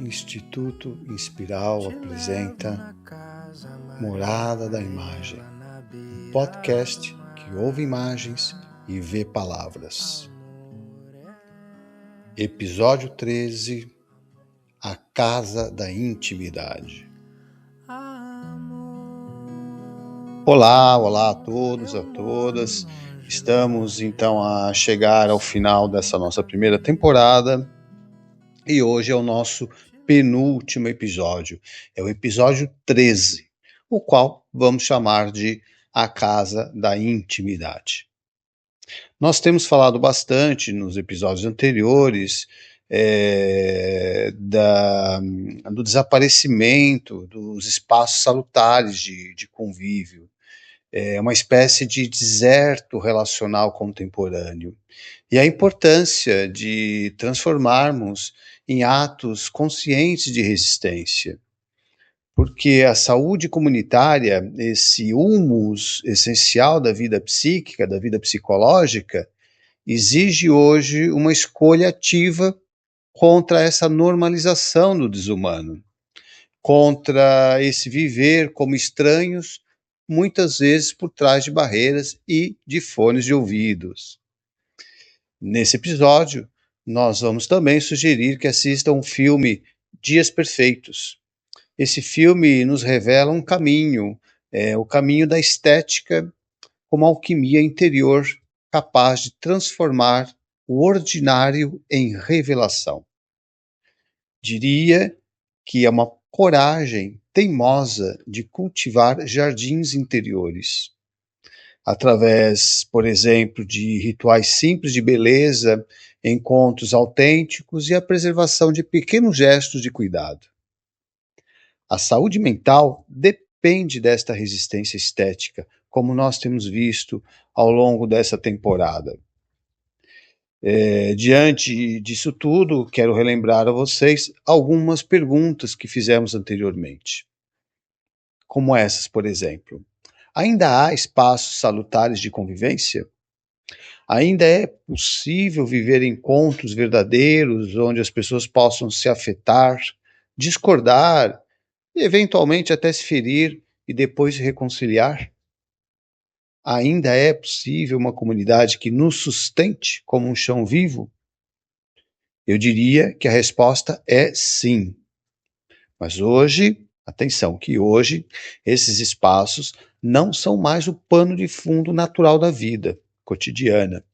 Instituto Inspiral apresenta Morada da Imagem, um podcast que ouve imagens e vê palavras. Episódio 13, A Casa da Intimidade. Olá a todos, a todas. Estamos então a chegar ao final dessa nossa primeira temporada e hoje é o nosso penúltimo episódio. É o episódio 13, o qual vamos chamar de A Casa da Intimidade. Nós temos falado bastante nos episódios anteriores do desaparecimento dos espaços salutares de convívio. É uma espécie de deserto relacional contemporâneo. E a importância de transformarmos em atos conscientes de resistência. Porque a saúde comunitária, esse humus essencial da vida psíquica, da vida psicológica, exige hoje uma escolha ativa contra essa normalização do desumano, contra esse viver como estranhos, muitas vezes por trás de barreiras e de fones de ouvidos. Nesse episódio, nós vamos também sugerir que assistam o filme Dias Perfeitos. Esse filme nos revela um caminho, o caminho da estética como alquimia interior capaz de transformar o ordinário em revelação. Diria que é uma coragem teimosa de cultivar jardins interiores. Através, por exemplo, de rituais simples de beleza, encontros autênticos e a preservação de pequenos gestos de cuidado. A saúde mental depende desta resistência estética, como nós temos visto ao longo dessa temporada. Diante disso tudo, quero relembrar a vocês algumas perguntas que fizemos anteriormente. Como essas, por exemplo. Ainda há espaços salutares de convivência? Ainda é possível viver encontros verdadeiros, onde as pessoas possam se afetar, discordar, e eventualmente até se ferir e depois se reconciliar? Ainda é possível uma comunidade que nos sustente como um chão vivo? Eu diria que a resposta é sim. Mas hoje, atenção, que hoje esses espaços não são mais o pano de fundo natural da vida cotidiana.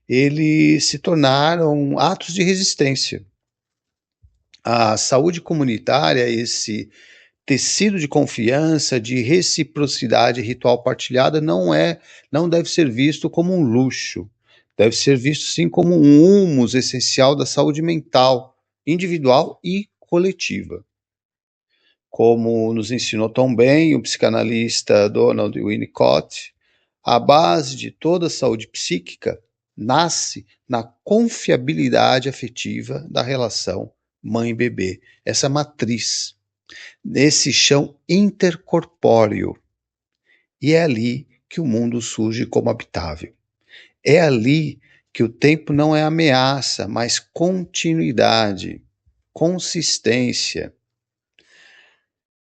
Eles se tornaram atos de resistência. A saúde comunitária, esse tecido de confiança, de reciprocidade ritual partilhada, não deve ser visto como um luxo. Deve ser visto sim como um humus essencial da saúde mental, individual e coletiva. Como nos ensinou tão bem o psicanalista Donald Winnicott, a base de toda a saúde psíquica nasce na confiabilidade afetiva da relação mãe-bebê, essa matriz, nesse chão intercorpóreo. E é ali que o mundo surge como habitável. É ali que o tempo não é ameaça, mas continuidade, consistência.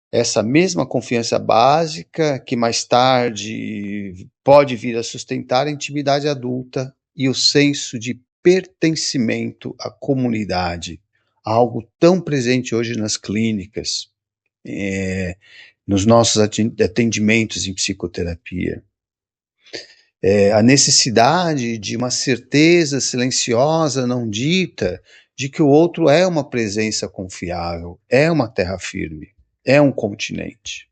Essa mesma confiança básica que mais tarde pode vir a sustentar a intimidade adulta e o senso de pertencimento à comunidade, algo tão presente hoje nas clínicas, nos nossos atendimentos em psicoterapia. A necessidade de uma certeza silenciosa, não dita, de que o outro é uma presença confiável, é uma terra firme. É um continente.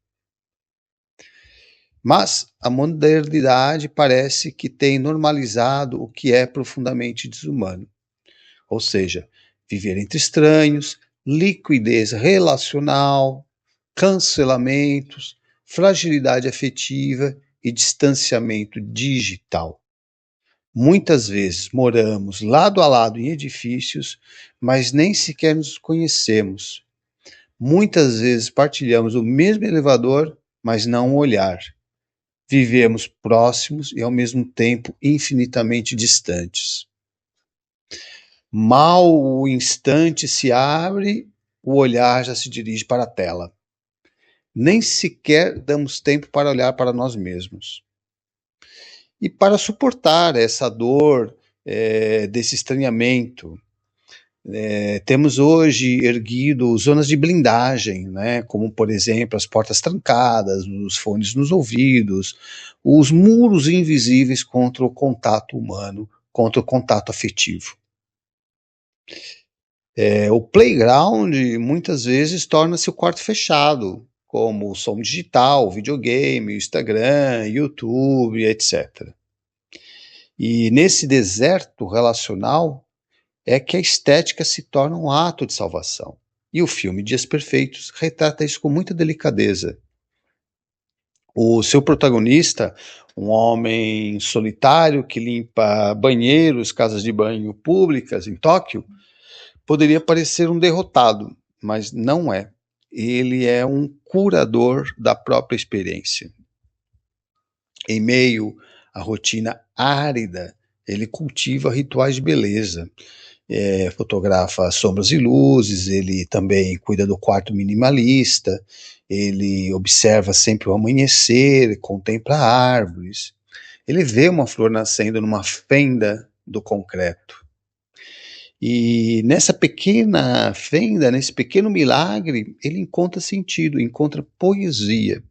Mas a modernidade parece que tem normalizado o que é profundamente desumano. Ou seja, viver entre estranhos, liquidez relacional, cancelamentos, fragilidade afetiva e distanciamento digital. Muitas vezes moramos lado a lado em edifícios, mas nem sequer nos conhecemos. Muitas vezes partilhamos o mesmo elevador, mas não o olhar. Vivemos próximos e ao mesmo tempo infinitamente distantes. Mal o instante se abre o olhar já se dirige para a tela. Nem sequer damos tempo para olhar para nós mesmos. E para suportar essa dor, desse estranhamento, temos hoje erguido zonas de blindagem, né? Como, por exemplo, as portas trancadas, os fones nos ouvidos, os muros invisíveis contra o contato humano, contra o contato afetivo. O playground muitas vezes torna-se o quarto fechado, como o som digital, o videogame, o Instagram, YouTube, etc. E nesse deserto relacional é que a estética se torna um ato de salvação. E o filme Dias Perfeitos retrata isso com muita delicadeza. O seu protagonista, um homem solitário que limpa banheiros, casas de banho públicas em Tóquio, poderia parecer um derrotado, mas não é. Ele é um curador da própria experiência. Em meio à rotina árida, ele cultiva rituais de beleza, fotografa sombras e luzes, ele também cuida do quarto minimalista, ele observa sempre o amanhecer, contempla árvores, ele vê uma flor nascendo numa fenda do concreto. E nessa pequena fenda, nesse pequeno milagre, ele encontra sentido, encontra poesia.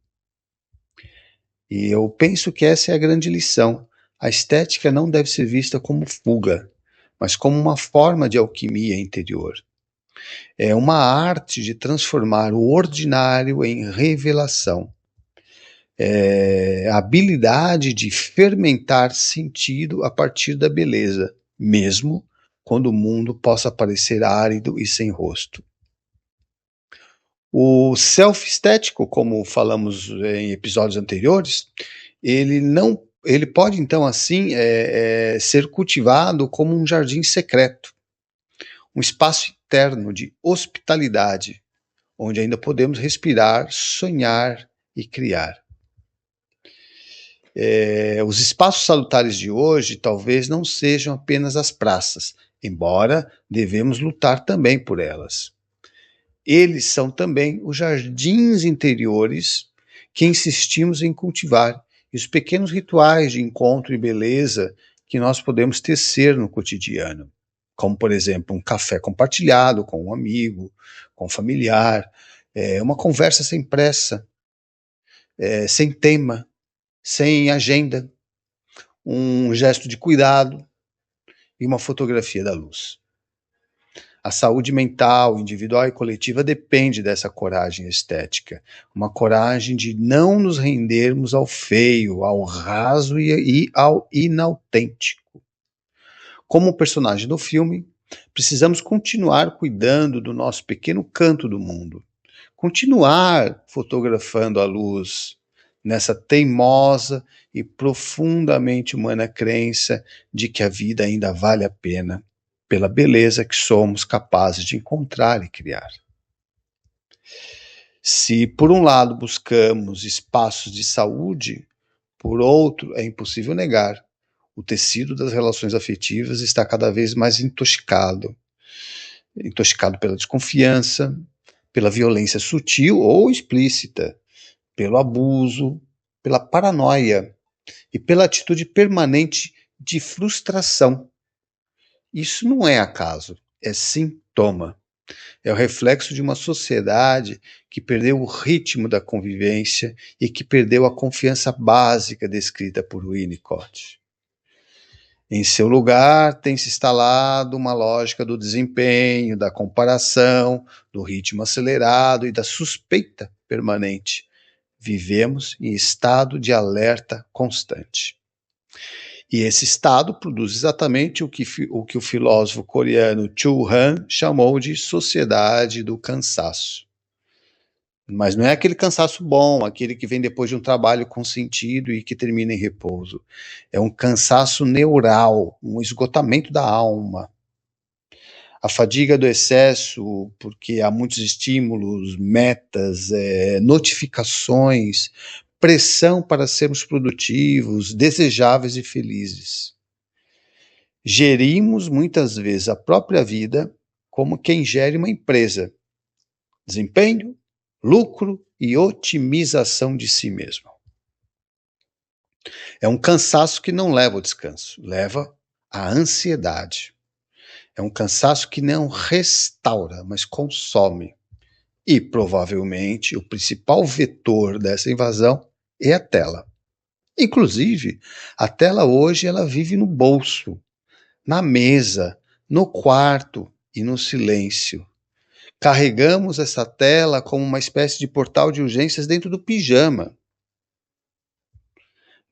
E eu penso que essa é a grande lição. A estética não deve ser vista como fuga, mas como uma forma de alquimia interior. É uma arte de transformar o ordinário em revelação. É a habilidade de fermentar sentido a partir da beleza, mesmo quando o mundo possa parecer árido e sem rosto. O self-estético, como falamos em episódios anteriores, ele pode então assim ser cultivado como um jardim secreto, um espaço interno de hospitalidade, onde ainda podemos respirar, sonhar e criar. Os espaços salutares de hoje talvez não sejam apenas as praças, embora devemos lutar também por elas. Eles são também os jardins interiores que insistimos em cultivar e os pequenos rituais de encontro e beleza que nós podemos tecer no cotidiano, como, por exemplo, um café compartilhado com um amigo, com um familiar, uma conversa sem pressa, sem tema, sem agenda, um gesto de cuidado e uma fotografia da luz. A saúde mental, individual e coletiva depende dessa coragem estética, uma coragem de não nos rendermos ao feio, ao raso e ao inautêntico. Como personagem do filme, precisamos continuar cuidando do nosso pequeno canto do mundo, continuar fotografando a luz nessa teimosa e profundamente humana crença de que a vida ainda vale a pena, pela beleza que somos capazes de encontrar e criar. Se, por um lado, buscamos espaços de saúde, por outro, é impossível negar, o tecido das relações afetivas está cada vez mais intoxicado pela desconfiança, pela violência sutil ou explícita, pelo abuso, pela paranoia e pela atitude permanente de frustração. Isso não é acaso, é sintoma. É o reflexo de uma sociedade que perdeu o ritmo da convivência e que perdeu a confiança básica descrita por Winnicott. Em seu lugar, tem se instalado uma lógica do desempenho, da comparação, do ritmo acelerado e da suspeita permanente. Vivemos em estado de alerta constante. E esse estado produz exatamente o que o filósofo coreano Chu Han chamou de sociedade do cansaço. Mas não é aquele cansaço bom, aquele que vem depois de um trabalho com sentido e que termina em repouso. É um cansaço neural, um esgotamento da alma. A fadiga do excesso, porque há muitos estímulos, metas, notificações, pressão para sermos produtivos, desejáveis e felizes. Gerimos muitas vezes a própria vida como quem gere uma empresa, desempenho, lucro e otimização de si mesmo. É um cansaço que não leva ao descanso, leva à ansiedade. É um cansaço que não restaura, mas consome. E, provavelmente, o principal vetor dessa invasão é a tela. Inclusive, a tela hoje ela vive no bolso, na mesa, no quarto e no silêncio. Carregamos essa tela como uma espécie de portal de urgências dentro do pijama.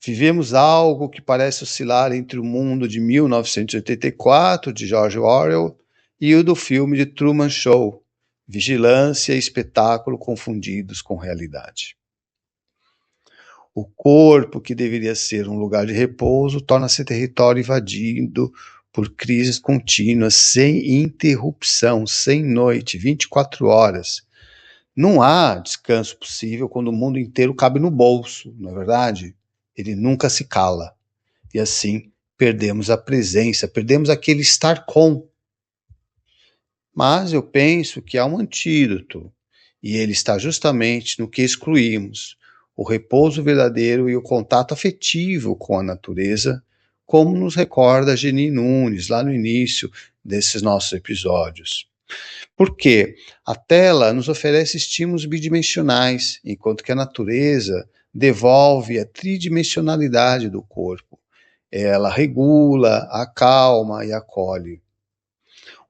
Vivemos algo que parece oscilar entre o mundo de 1984, de George Orwell, e o do filme de Truman Show, vigilância e espetáculo confundidos com realidade. O corpo, que deveria ser um lugar de repouso, torna-se território invadido por crises contínuas, sem interrupção, sem noite, 24 horas. Não há descanso possível quando o mundo inteiro cabe no bolso, não é verdade? Ele nunca se cala. E assim perdemos a presença, perdemos aquele estar com. Mas eu penso que há um antídoto, e ele está justamente no que excluímos: o repouso verdadeiro e o contato afetivo com a natureza, como nos recorda Geni Nunes lá no início desses nossos episódios. Porque a tela nos oferece estímulos bidimensionais, enquanto que a natureza devolve a tridimensionalidade do corpo. Ela regula, acalma e acolhe.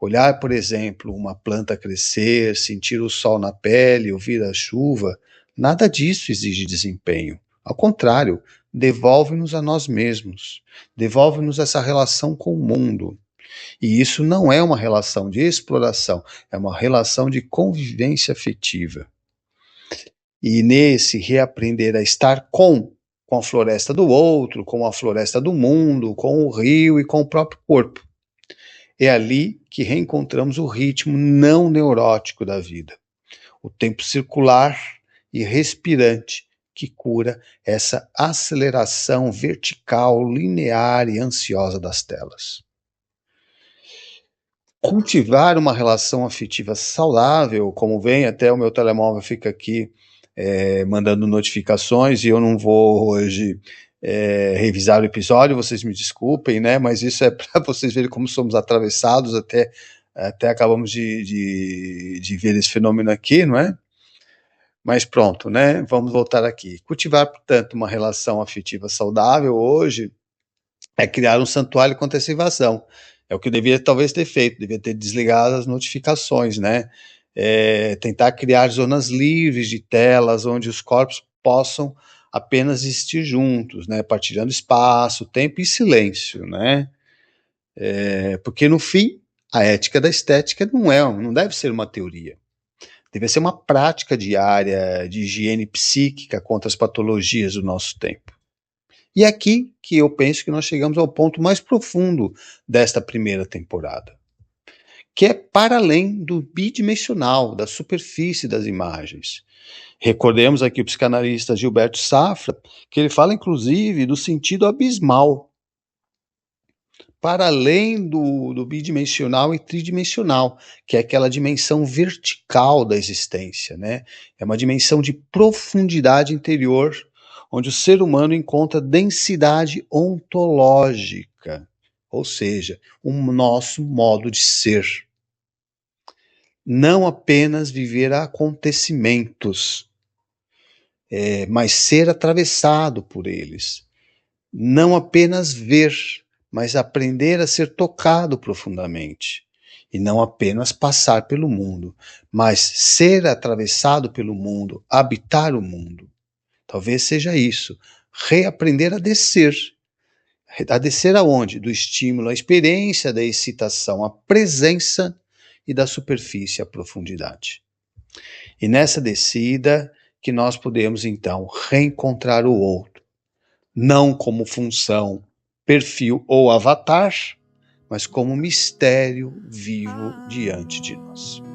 Olhar, por exemplo, uma planta crescer, sentir o sol na pele, ouvir a chuva, nada disso exige desempenho. Ao contrário, devolve-nos a nós mesmos, devolve-nos essa relação com o mundo. E isso não é uma relação de exploração, é uma relação de convivência afetiva. E nesse reaprender a estar com a floresta do outro, com a floresta do mundo, com o rio e com o próprio corpo. É ali que reencontramos o ritmo não neurótico da vida, o tempo circular e respirante que cura essa aceleração vertical, linear e ansiosa das telas. Cultivar uma relação afetiva saudável, como vem até o meu telemóvel fica aqui mandando notificações, e eu não vou hoje revisar o episódio, vocês me desculpem, né? Mas isso é para vocês verem como somos atravessados, até acabamos de ver esse fenômeno aqui, não é? Mas pronto, né? Vamos voltar aqui. Cultivar, portanto, uma relação afetiva saudável hoje é criar um santuário contra essa invasão. É o que eu devia talvez ter feito, devia ter desligado as notificações, né? Tentar criar zonas livres de telas, onde os corpos possam apenas existir juntos, né? Partilhando espaço, tempo e silêncio, né? Porque no fim, a ética da estética não deve ser uma teoria. Deve ser uma prática diária de higiene psíquica contra as patologias do nosso tempo. E é aqui que eu penso que nós chegamos ao ponto mais profundo desta primeira temporada, que é para além do bidimensional, da superfície das imagens. Recordemos aqui o psicanalista Gilberto Safra, que ele fala inclusive do sentido abismal, para além do bidimensional e tridimensional, que é aquela dimensão vertical da existência, né? É uma dimensão de profundidade interior, onde o ser humano encontra densidade ontológica, ou seja, o nosso modo de ser. Não apenas viver acontecimentos, mas ser atravessado por eles. Não apenas ver, mas aprender a ser tocado profundamente. E não apenas passar pelo mundo, mas ser atravessado pelo mundo, habitar o mundo. Talvez seja isso, reaprender a descer. A descer aonde? Do estímulo, à experiência da excitação, à presença e da superfície à profundidade. E nessa descida que nós podemos então reencontrar o outro, não como função, perfil ou avatar, mas como mistério vivo diante de nós.